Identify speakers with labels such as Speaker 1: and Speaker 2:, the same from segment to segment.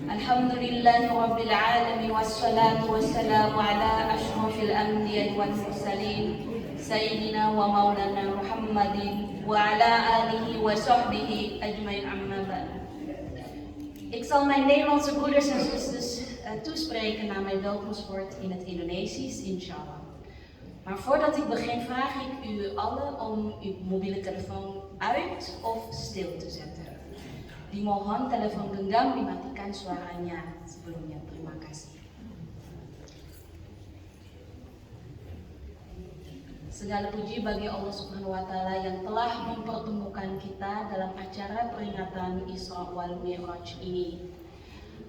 Speaker 1: Alhamdulillahi Rabbil Alamin wassalatu wassalamu ala ashrafil anbiya'i wal mursalin Sayyidina wa maulana Muhammadin wa ala alihi wa sahbihi ajmain amma ba'd. Ik zal mijn Nederlandse broeders en zusters toespreken naar mijn welkomstwoord in het Indonesisch, inshallah. Maar voordat ik begin vraag ik u allen om uw mobiele telefoon uit of stil te zetten. Dimohon telepon genggam dimatikan suaranya sebelumnya. Terima kasih. Segala puji bagi Allah Subhanahu wa Ta'ala yang telah mempertemukan kita dalam acara peringatan Isra wal Mi'raj ini.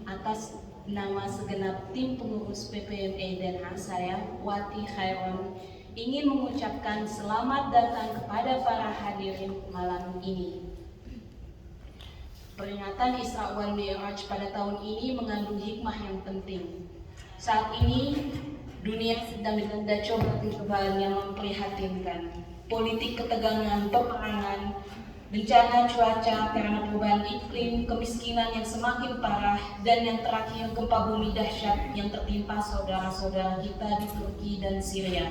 Speaker 1: Atas nama segenap tim pengurus PPME Den Haag, saya Wati Khairon ingin mengucapkan selamat datang kepada para hadirin malam ini. Peringatan Isra wal Mi'raj pada tahun ini mengandung hikmah yang penting. Saat ini dunia sedang dilanda cobaan yang memprihatinkan. Politik ketegangan, peperangan, bencana cuaca karena perubahan iklim, kemiskinan yang semakin parah, dan yang terakhir gempa bumi dahsyat yang tertimpa saudara-saudara kita di Turki dan Syria.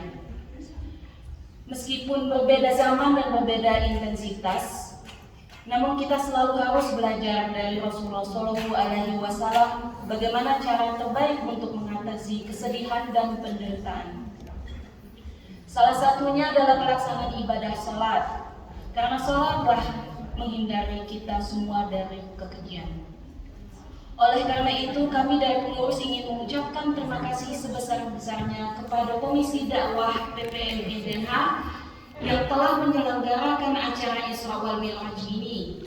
Speaker 1: Meskipun berbeda zaman dan berbeda intensitas, namun kita selalu harus belajar dari Rasulullah SAW bagaimana cara terbaik untuk mengatasi kesedihan dan penderitaan. Salah satunya adalah pelaksanaan ibadah salat, karena salatlah menghindari kita semua dari kekejian. Oleh karena itu, kami dari pengurus ingin mengucapkan terima kasih sebesar-besarnya kepada Komisi Dakwah PPME Den Haag yang telah menyelenggarakan acara Isra wal Mi'raj ini.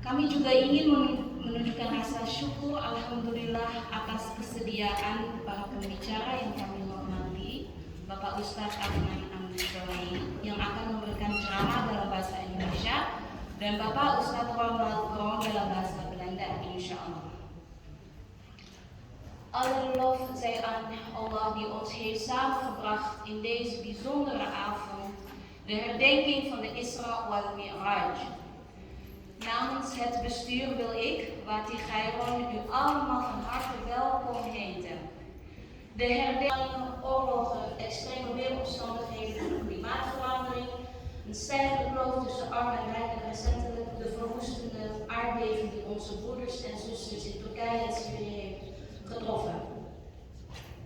Speaker 1: Kami juga ingin menunjukkan rasa syukur alhamdulillah atas kesediaan para pembicara yang kami hormati, Bapak Ustadz Adnan Amrulai yang akan memberikan ceramah dalam bahasa Indonesia dan Bapak Ustadz Ronald Kron dalam bahasa Belanda, insyaallah. Alle lof zij aan Allah die ons heeft samengebracht in deze bijzondere avond, de herdenking van de Isra wal Mi'raj. Namens het bestuur wil ik, Wati Khairon, u allemaal van harte welkom heten. De herdenking, oorlogen, extreme weeromstandigheden, klimaatverandering, een stijgende kloof tussen arm en rijk en recentelijk de verwoestende aardbeving die onze broeders en zusters in Turkije en Syrië heeft getroffen.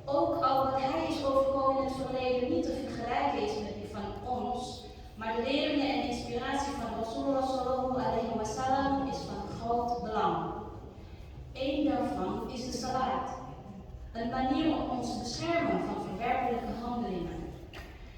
Speaker 1: Ook al wat hij is overkomen in het verleden niet te vergelijken is met die van ons, maar de leerlingen en inspiratie van Rasulullah SAW is van groot belang. Eén daarvan is de salat, een manier om ons te beschermen van verwerpelijke handelingen.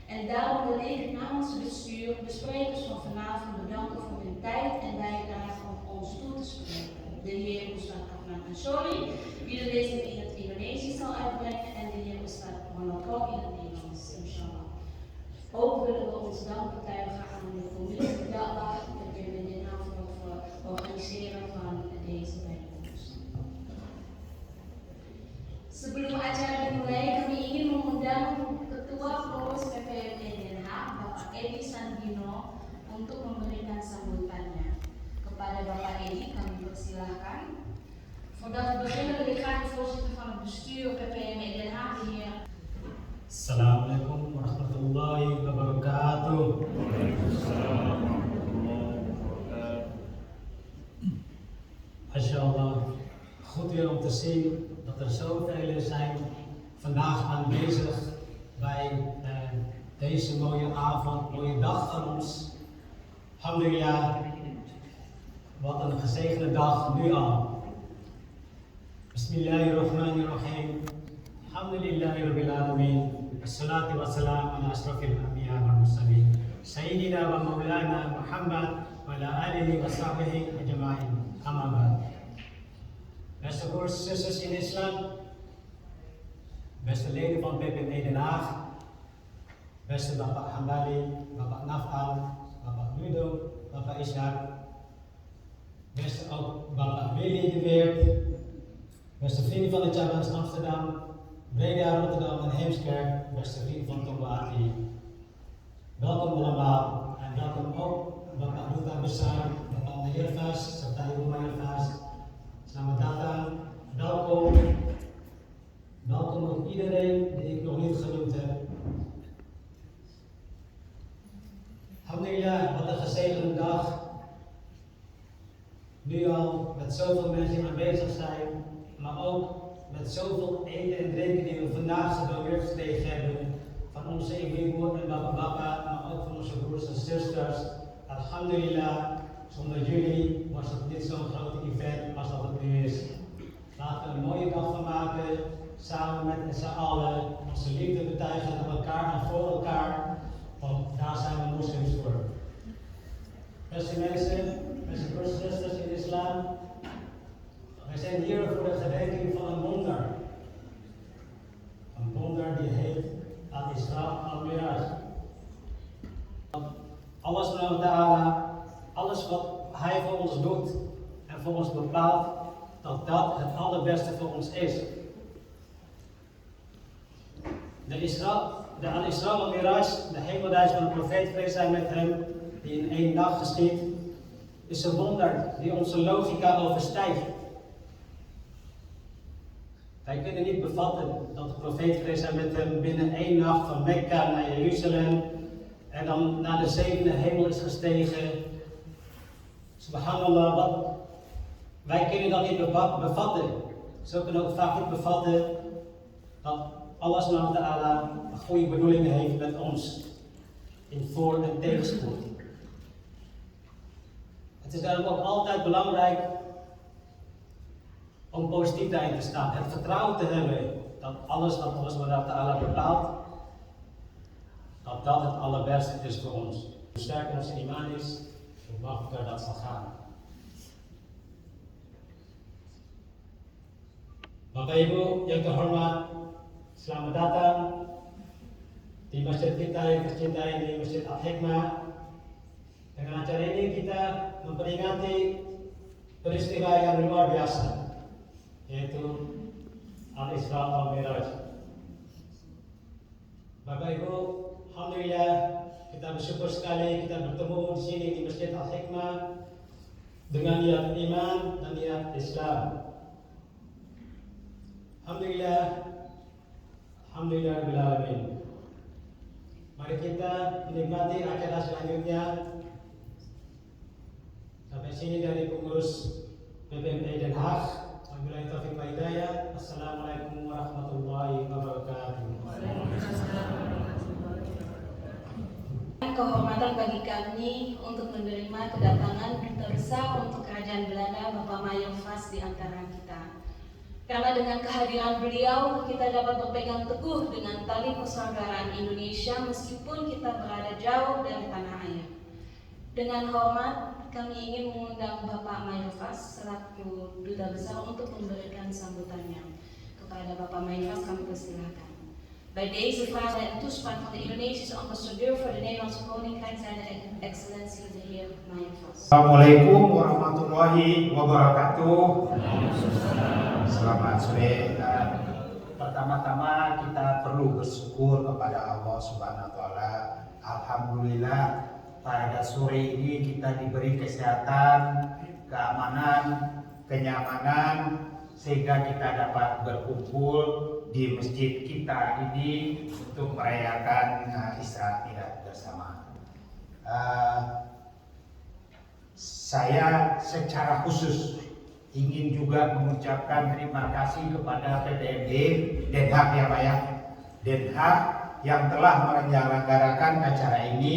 Speaker 1: En daarom wil ik namens het bestuur de sprekers van vanavond bedanken voor hun tijd en bijdrage om ons toe te spreken. De heer Ustadz Adnan Ansori, die de lezing in het Indonesisch zal uitbrengen, en de heer Ustadz Ronald Kron in het Nederlands, inshallah. Ook willen we ons dank betuigen aan de commissie Dakwah en Den Haag voor het organiseren van deze bijeenkomst. Sebelum acara dimulai, kami ingin mengundang Ketua Pengurus PPME Den Haag, Bapak Edi Sandino, untuk memberikan sambutannya. Kepada Bapak Edi kami persilahkan. Voordat we beginnen wil ik graag de voorzitter van het bestuur PPME Den Haag, de heer.
Speaker 2: Assalamualaikum warahmatullahi wabarakatuh. Mashallah, goed weer om te zien dat er zoveel zijn vandaag aanwezig bij deze mooie avond, mooie dag van ons. Alhamdulillah, wat een gezegende dag nu al. Bismillahirrahmanirrahim. Alhamdulillahi Rabbil Alamin. Assalatu wassalam ala ashrafil anbiya wal mursalin. Sayyidina wa maulana Muhammad wa ala alihi wa sahbihi ajma'in. Amma ba'd. Beste broers en zusters in islam, beste leden van PPME Den Haag, beste Bapak Hambali, Bapak Nafal, Bapak Ludo, Bapak Ishak, beste ook Bapak Willy de Weert, beste vrienden van de Chabans Amsterdam, Breda, Rotterdam en Heemskerk, beste vrienden van Tongwati. Welkom allemaal en welkom ook Bapak Duta Besar, Bapak Mayor Vas, serta Ibu Mayor Vas. Selamat datang gezegende dag. Nu al met zoveel mensen aanwezig zijn, maar ook met zoveel eten en drinken die we vandaag gedoneerd gekregen hebben van onze Ibu en Baba, maar ook van onze broers en zusters. Alhamdulillah, zonder jullie was het niet zo'n groot event als dat het nu is. Laten we een mooie dag van maken, samen met z'n allen, onze liefde betuigen naar elkaar en voor elkaar, want daar zijn we moslims voor. Beste mensen, beste broers en zusters in de islam, wij zijn hier voor de gedenking van een wonder. Een wonder die heet Al-Isra al-Miraj. Allah subhanahu wa ta'ala, alles wat Hij voor ons doet en voor ons bepaalt, dat dat het allerbeste voor ons is. De Al-Isra al-Miraj, de hemelreis van de profeet, vrede zij met hem, die in één dag geschiet, is een wonder die onze logica overstijgt. Wij kunnen niet bevatten dat de profeet vrede zij met hem binnen één nacht van Mekka naar Jeruzalem en dan naar de zevende hemel is gestegen. Subhanallah, wij kunnen dat niet bevatten. Zo kunnen we ook vaak niet bevatten dat Allah subhanahu wa ta'ala goede bedoelingen heeft met ons in voor- en tegenspoed. Het is daarom ook altijd belangrijk om positief daarin te staan. Het vertrouwen te hebben dat alles wat Allah subhanahu wa ta'ala bepaalt, dat dat het allerbeste is voor ons. Hoe sterker onze iman is, hoe makkelijker dat zal gaan. Bapak Ibu yang terhormat, selamat datang di masjid kita yang tercinta ini, Masjid Al-Hikmah. Dengan acara ini kita memperingati peristiwa yang luar biasa, yaitu Al-Isra al-Miraj. Bapak Ibu, alhamdulillah kita bersyukur sekali kita bertemu di sini di Masjid Al-Hikmah dengan niat iman dan niat Islam. Alhamdulillah, Rabbil Alamin. Mari kita menikmati acara selanjutnya. Sampai sini dari pengurus PPMI Den Haag. Wabillahi taufiq wal hidayah. Assalamualaikum warahmatullahi wabarakatuh.
Speaker 1: Kehormatan bagi kami untuk menerima kedatangan duta besar untuk Kerajaan Belanda, Bapak Mayor Fas di antara kita. Karena dengan kehadiran beliau, kita dapat berpegang teguh dengan tali persaudaraan Indonesia meskipun kita berada jauh dari tanah air. Dengan hormat, kami ingin mengundang Bapak Mayor Fas selaku duta besar untuk memberikan sambutannya. Kepada Bapak Mayor Fas kami persilakan. Bij deze vraag en toespraak van de Indonesische ambassadeur voor de Nederlandse Koninkrijk zijn de excellentie de heer Mayor Fas.
Speaker 3: Assalamualaikum warahmatullahi wabarakatuh. Selamat sore. Pertama-tama kita perlu bersyukur kepada Allah Subhanahu wa taala. Alhamdulillah pada sore ini kita diberi kesehatan, keamanan, kenyamanan sehingga kita dapat berkumpul di masjid kita ini untuk merayakan Isra Miraj bersama. Saya secara khusus ingin juga mengucapkan terima kasih kepada PPMD Den Haag ya Pak ya, Den Haag yang telah menyelenggarakan acara ini.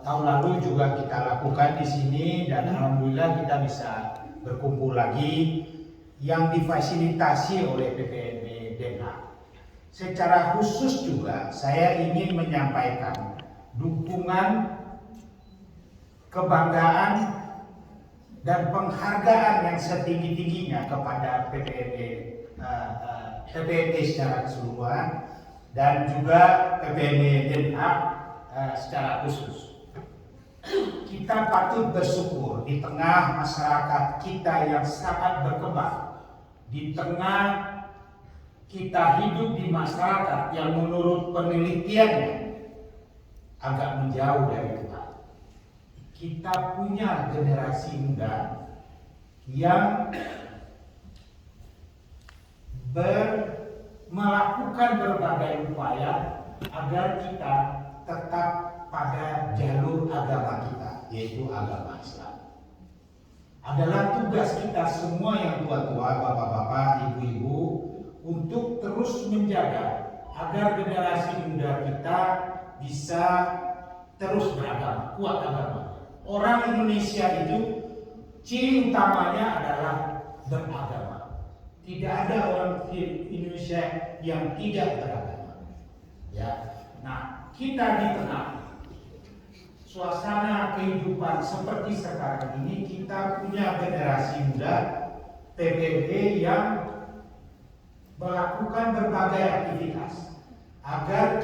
Speaker 3: Tahun lalu juga kita lakukan di sini dan alhamdulillah kita bisa berkumpul lagi yang difasilitasi oleh PPMD Den Haag. Secara khusus juga saya ingin menyampaikan dukungan, kebanggaan dan penghargaan yang setinggi-tingginya kepada PPMD secara keseluruhan dan juga PPMD Den Haag secara khusus. Kita patut bersyukur di tengah masyarakat kita yang sangat berkembang, di tengah kita hidup di masyarakat yang menurut penelitiannya agak menjauh dari Tuhan. Kita punya generasi muda yang melakukan berbagai upaya agar kita tetap pada jalur agama kita, yaitu agama Islam. Adalah tugas kita semua yang tua-tua, bapak-bapak, ibu-ibu, untuk terus menjaga agar generasi muda kita bisa terus beragama, kuat agama. Orang Indonesia itu ciri utamanya adalah beragama. Tidak ada orang Indonesia yang tidak beragama. Ya. Nah, kita di tengah suasana kehidupan seperti sekarang ini, kita punya generasi muda PBB yang melakukan berbagai aktivitas agar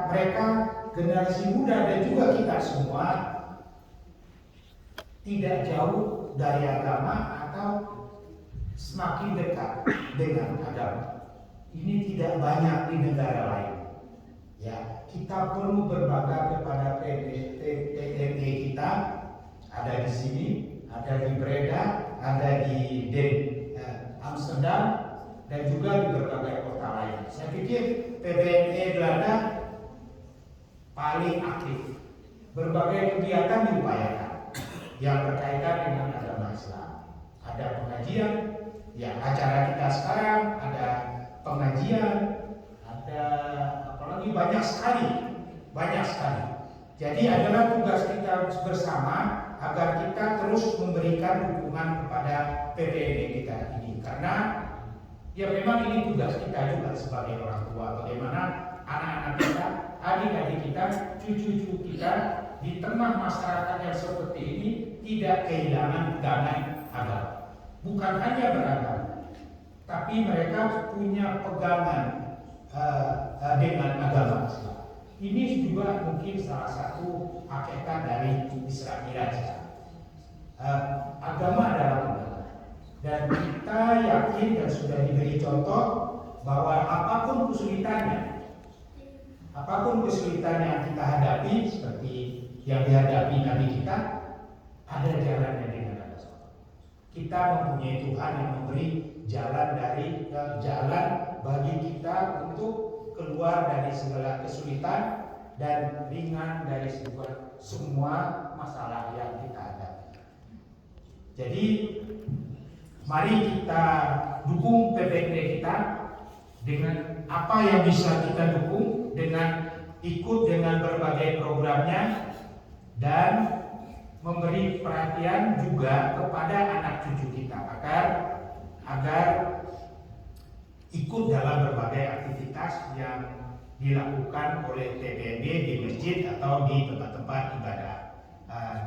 Speaker 3: mereka generasi muda dan juga kita semua tidak jauh dari agama atau semakin dekat dengan agama. Ini tidak banyak di negara lain. Ya, kita perlu berbangga kepada PBB kita. Ada di sini, ada di Breda, ada di Amsterdam, dan juga di berbagai kota lain. Saya pikir PBNE Belanda paling aktif. Berbagai kegiatan diupayakan yang berkaitan dengan agama Islam. Ada pengajian, ya acara kita sekarang ada pengajian, ada apalagi banyak sekali. Jadi adalah tugas kita bersama agar kita terus memberikan dukungan kepada PBNE kita ini, karena ya memang ini tugas kita juga sebagai orang tua, bagaimana anak-anak kita, adik-adik kita, cucu-cucu kita di tengah masyarakat yang seperti ini tidak kehilangan pegangan agama. Bukan hanya beragama, tapi mereka punya pegangan dengan agama Islam. Ini juga mungkin salah satu hakikat dari Isra Miraj. Agama adalah pegangan. Dan kita yakin dan sudah diberi contoh bahwa apapun kesulitan yang kita hadapi, seperti yang dihadapi Nabi kita, ada jalannya dengan Allah. Kita mempunyai Tuhan yang memberi jalan bagi kita untuk keluar dari segala kesulitan dan ringan dari semua masalah yang kita hadapi. Jadi mari kita dukung PBNE kita dengan apa yang bisa kita dukung, dengan ikut dengan berbagai programnya, dan memberi perhatian juga kepada anak cucu kita agar ikut dalam berbagai aktivitas yang dilakukan oleh PBNE di masjid atau di tempat-tempat ibadah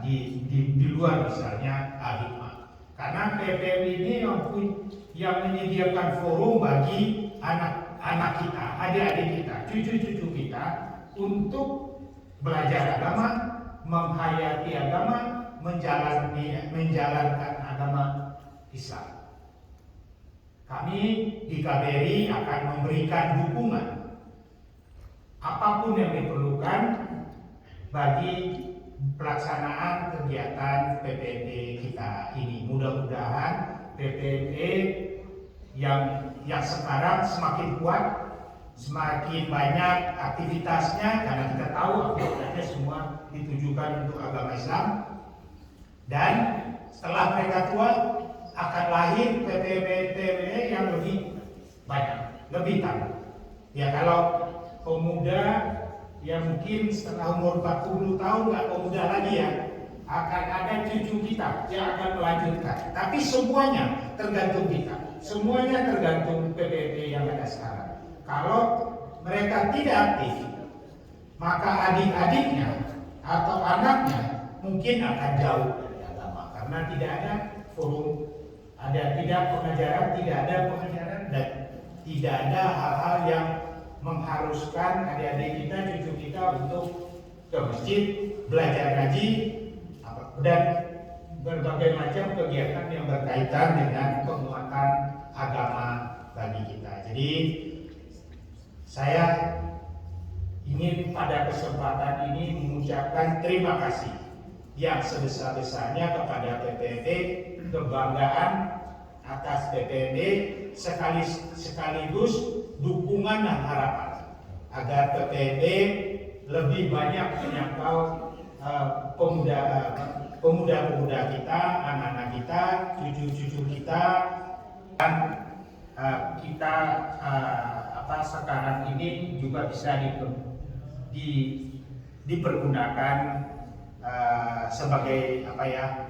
Speaker 3: di luar, misalnya Al-Hikmah. Karena PBNE ini yang menyediakan forum bagi anak-anak kita, adik-adik kita, cucu-cucu kita untuk belajar agama, menghayati agama, menjalankan agama Islam. Kami di KBRI akan memberikan dukungan apapun yang diperlukan bagi pelaksanaan kegiatan PBNE kita ini. Mudah-mudahan PBNE yang sekarang semakin kuat, semakin banyak aktivitasnya, karena kita tahu aktivitasnya semua ditujukan untuk agama Islam. Dan setelah mereka tua, akan lahir PBNE yang lebih banyak, lebih tangguh. Ya, kalau pemuda yang mungkin setelah umur 40 tahun nggak pemuda lagi ya, akan ada cucu kita yang akan melanjutkan. Tapi semuanya tergantung kita, semuanya tergantung PBNE yang ada sekarang. Kalau mereka tidak aktif, maka adik-adiknya atau anaknya mungkin akan jauh dari agama, karena tidak ada forum, tidak ada pengajaran dan tidak ada hal-hal yang mengharuskan adik-adik kita, cucu kita untuk ke masjid, belajar ngaji, dan berbagai macam kegiatan yang berkaitan dengan penguatan agama bagi kita. Jadi saya ingin pada kesempatan ini mengucapkan terima kasih yang sebesar-besarnya kepada PBNE, kebanggaan atas PBNE, sekaligus dukungan dan harapan agar PBNE lebih banyak menjangkau pemuda-pemuda kita, anak-anak kita, cucu-cucu kita, dan kita sekarang ini juga bisa dipergunakan sebagai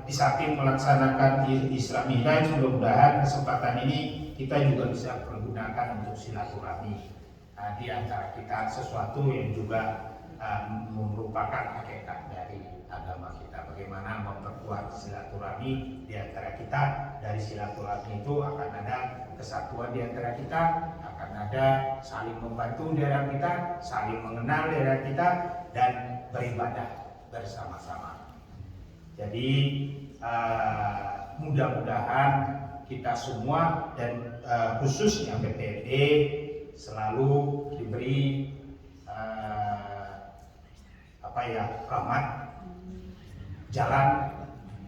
Speaker 3: di samping melaksanakan Islamic Hajj, mudah-mudahan kesempatan ini kita juga bisa pergunakan untuk silaturahmi di antara kita, sesuatu yang juga merupakan hakikat dari agama kita. Bagaimana memperkuat silaturahmi di antara kita. Dari silaturahmi itu akan ada kesatuan di antara kita, akan ada saling membantu di antara kita, saling mengenal di antara kita, dan beribadah bersama-sama. Jadi mudah-mudahan kita semua dan khususnya PPD selalu diberi rahmat jalan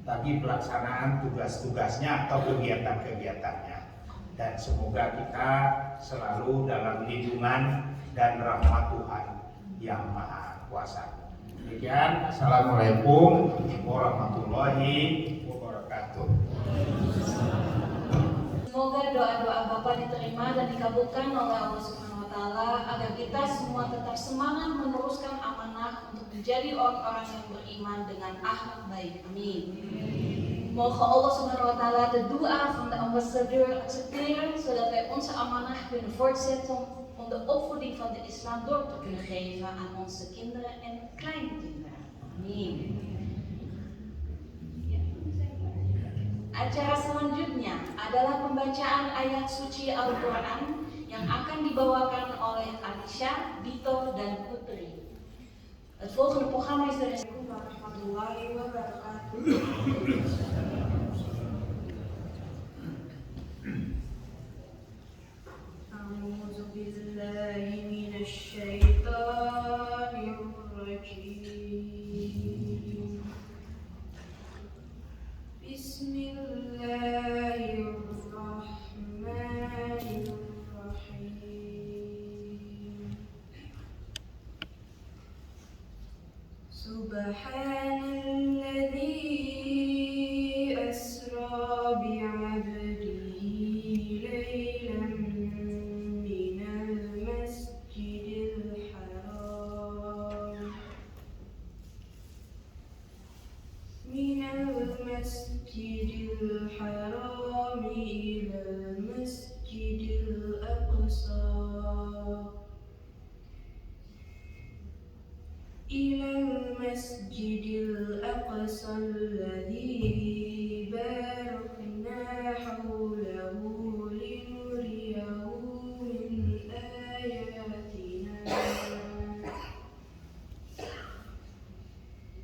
Speaker 3: bagi pelaksanaan tugas-tugasnya atau kegiatan-kegiatannya, dan semoga kita selalu dalam lindungan dan rahmat Tuhan yang Maha Kuasa. Demikian, Assalamualaikum warahmatullahi wabarakatuh.
Speaker 1: Semoga doa-doa Bapak diterima dan dikabulkan oleh Allah Subhanahu wa Ta'ala, agar kita semua tetap semangat meneruskan amanah untuk menjadi orang-orang yang beriman dengan akhlak baik. Amin. Mogen Allah Subhanahu wa Ta'ala de dua van de ambassadeur accepteren, zodat wij onze amanah kunnen voortzetten om de opvoeding van de islam door te kunnen geven aan onze kinderen en kleinkinderen. Amin. Acara selanjutnya adalah pembacaan ayat suci Al-Quran yang akan dibawakan oleh Alisha, Dito, dan Putri. Het volgende programma is de Warahmatullahi Wabarakatuh. A'udzu billahi minasy syaithanir rajim. Bismillahirrahmanirrahim. Subhanalladzi asra bi'abdihi laylan minal masjidil haram ilal masjidil aqsa alladzi barakna hawlahu linuriyahu min ayatina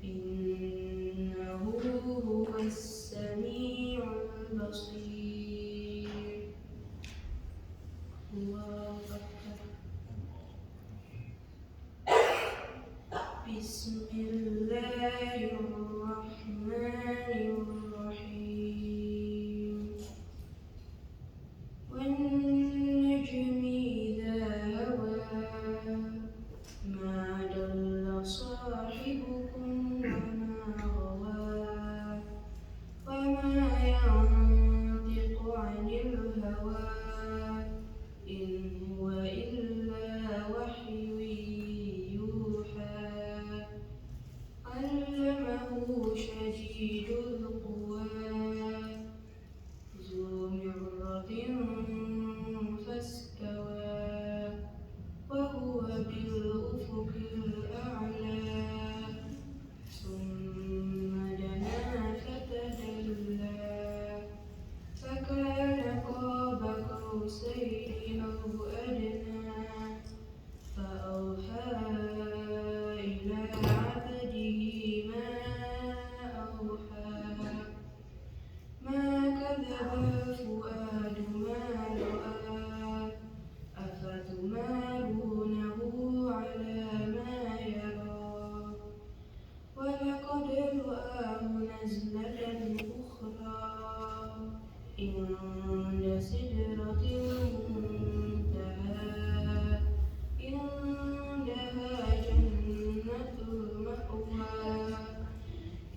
Speaker 1: innahu huwas sami'ul basir. Allahu akbar. Bismillahirrahmanirrahim.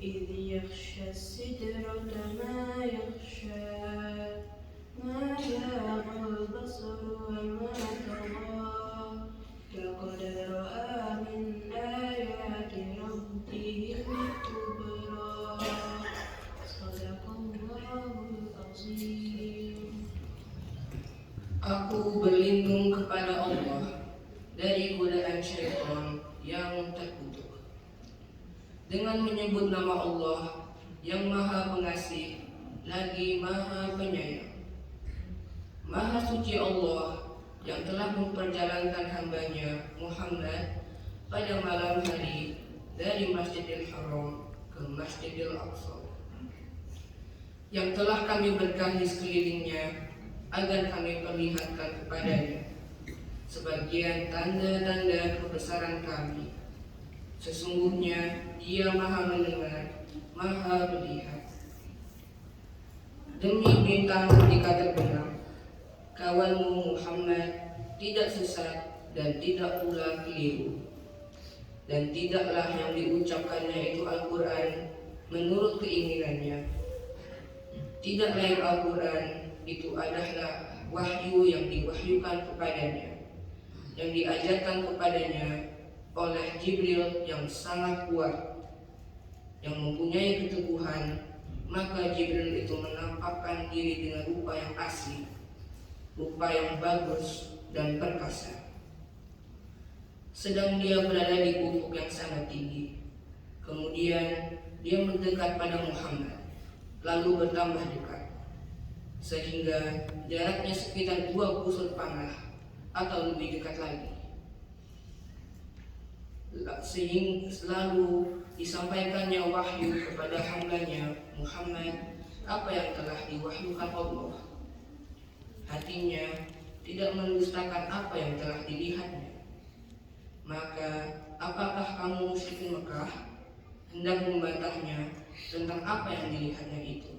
Speaker 4: إذ يغشى السدرة ما يغشى ما زاغ البصر وما طغى لقد رأى من آيات ربه الكبرى صدق الله العظيم.
Speaker 5: Aku berlindung kepada Allah dari godaan syaitan yang terkutuk. Dengan menyebut nama Allah yang Maha Pengasih lagi Maha Penyayang. Maha suci Allah yang telah memperjalankan hambanya Muhammad pada malam hari dari Masjidil Haram ke Masjidil Aqsa, yang telah kami berkahi sekelilingnya agar kami perlihatkan kepadanya sebagian tanda-tanda kebesaran kami. Sesungguhnya Dia Maha mendengar, Maha melihat. Demi bintang ketika terbenam, kawanmu Muhammad tidak sesat dan tidak pula keliru. Dan tidaklah yang diucapkannya itu Al-Quran menurut keinginannya. Tidak lain Al-Quran itu adalah wahyu yang diwahyukan kepadanya, yang diajarkan kepadanya oleh Jibril yang sangat kuat, yang mempunyai keteguhan. Maka Jibril itu menampakkan diri dengan rupa yang asli, rupa yang bagus dan perkasa. Sedang dia berada di ufuk yang sangat tinggi. Kemudian dia mendekat pada Muhammad, lalu bertambah dekat, sehingga jaraknya sekitar 2 busur panah atau lebih dekat lagi. Sehingga selalu disampaikannya wahyu kepada hambanya Muhammad apa yang telah diwahyukan Allah. Hatinya tidak mendustakan apa yang telah dilihatnya. Maka apakah kamu musyrikin Mekah hendak membantahnya tentang apa yang dilihatnya itu?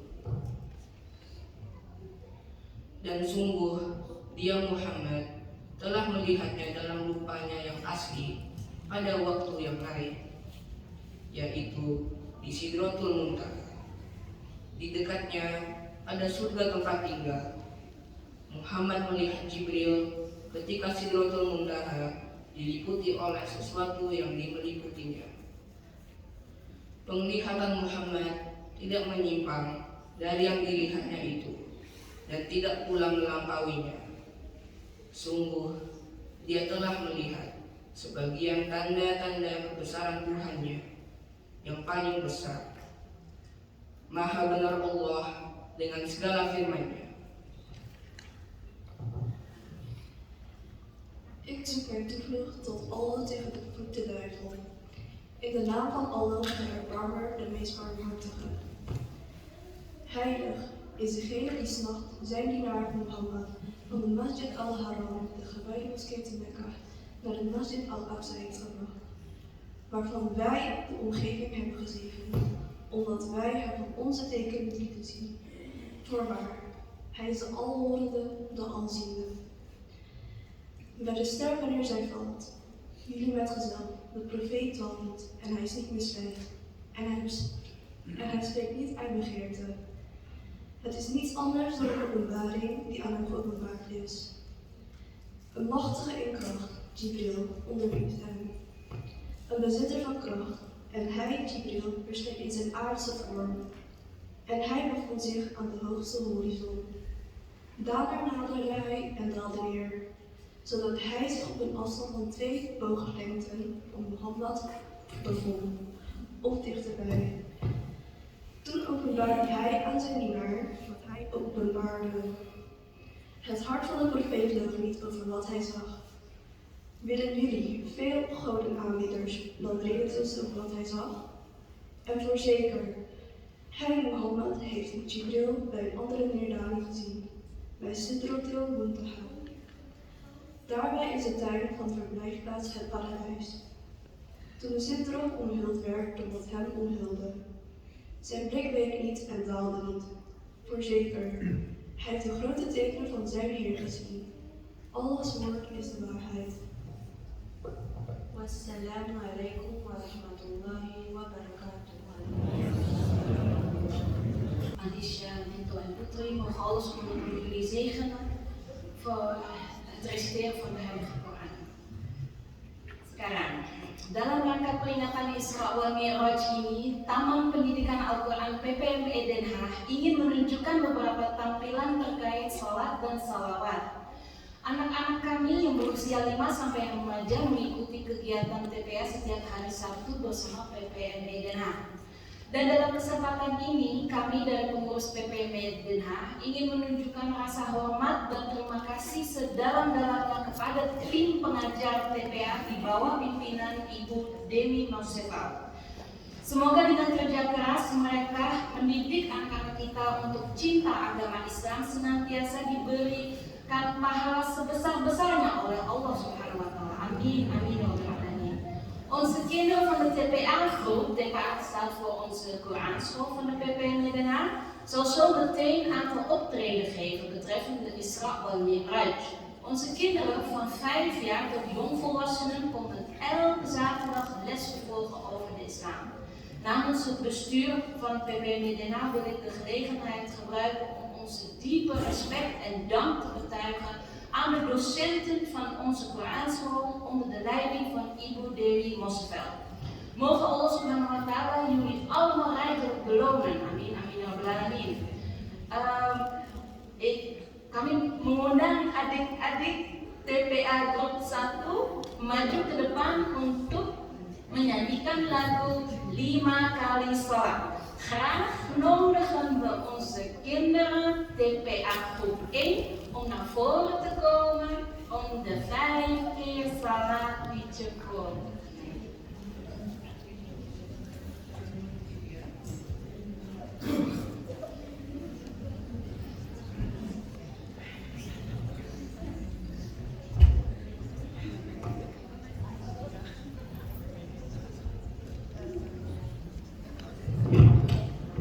Speaker 5: Dan sungguh dia Muhammad telah melihatnya dalam rupanya yang asli pada waktu yang lain, yaitu di Sidratul Muntaha. Di dekatnya ada surga tempat tinggal. Muhammad melihat Jibril ketika Sidratul Muntaha diliputi oleh sesuatu yang dimeliputinya. Penglihatan Muhammad tidak menyimpang dari yang dilihatnya itu dan tidak pula melampauinya. Sungguh dia telah melihat sebagian tanda-tanda kebesaran Tuhannya yang paling besar. Maha benar Allah dengan segala firman-Nya.
Speaker 4: Ik zoek mijn toevlucht tot Allah tegen de vloek de duivel. In de naam van Allah, de erbarmer, de meest barmhartige. Heilig is degene die 's nachts zijn dienaar Muhammad van de Masjid al-Haram, de gewijde moskee te Mekka, naar de Masjid al-Aqsa heeft gebracht, waarvan wij de omgeving hebben gezegend, omdat wij hem van onze tekenen lieten zien. Voorwaar, hij is de alhorende, de alziende. Bij de ster wanneer zij valt, jullie metgezel, de profeet dwaalt niet en hij is niet misleid en hij spreekt niet uit begeerte. Het is niets anders dan een openbaring die aan hem geopenbaard is. Een machtige in kracht, Jibril, onderwierp hem. Een bezitter van kracht, en hij, Jibril, verscheen in zijn aardse vorm. En hij bevond zich aan de hoogste horizon. Daarna naderde hij en daalde weer, zodat hij zich op een afstand van 2 booglengten van Muhammad bevond, of dichterbij. Toen openbaarde hij aan zijn dienaar wat hij openbaarde. Het hart van de profeet loog niet over wat hij zag. Willen jullie veel godenaanbidders dan reden over wat hij zag? En voorzeker, hij Muhammad heeft Jibril bij een andere neerdaling gezien, bij Sidratul Muntaha. Daarbij is de tuin van de verblijfplaats het paradijs. Toen Sidra omhuld werd door wat hem omhulde. Zijn blik week niet en daalde niet. Voorzeker, hij heeft de grote tekenen van zijn Heer gezien. Allahs woord is de waarheid.
Speaker 6: Wassalamu alaikum wa rahmatullahi wa barakatuh.
Speaker 1: zegenen voor het reciteren van de Heilige Koran. Sekarang, dalam rangka peringatan Isra wal Mi'raj ini, Taman Pendidikan Al-Quran PPME Den Haag ingin menunjukkan beberapa tampilan terkait sholat dan salawat. Anak-anak kami yang berusia 5 sampai remaja mengikuti kegiatan TPA setiap hari Sabtu bersama PPME Den Haag. Dan dalam kesempatan ini, kami dari pengurus PPME Den Haag ingin menunjukkan rasa hormat dan terima kasih sedalam-dalamnya kepada tim pengajar TPA di bawah pimpinan Ibu Dewi Mauseval. Semoga dengan kerja keras mereka mendidik anak-anak kita untuk cinta agama Islam senantiasa diberikan pahala sebesar-besarnya oleh Allah Subhanahu wa taala. Amin, amin, ya rabbal alamin. Onze kinderen van de TPA-groep, TPA staat voor onze Koranschool van de PPME Den Haag, zal zo meteen een aantal optreden geven betreffende de Isra wal Mi'raj. Onze kinderen van 5 jaar tot jongvolwassenen konden elke zaterdag lessen volgen over de islam. Namens het bestuur van PPME Den Haag wil ik de gelegenheid gebruiken om onze diepe respect en dank te betuigen aan de docenten van onze Koranschool onder de leiding van Ibu Dewi Mauseval. Mogen Allah Subhanahu wa taala jullie allemaal rijkelijk belonen. Amin, amin, ya rabbal alamin. Kami mengundang adik-adik TPA Grup 1 maju ke depan untuk menyanyikan lagu 5 kali sholat. Graag nodigen we onze kinderen TPA Groep 1 om naar voren te komen om de 5 keer salat te komen.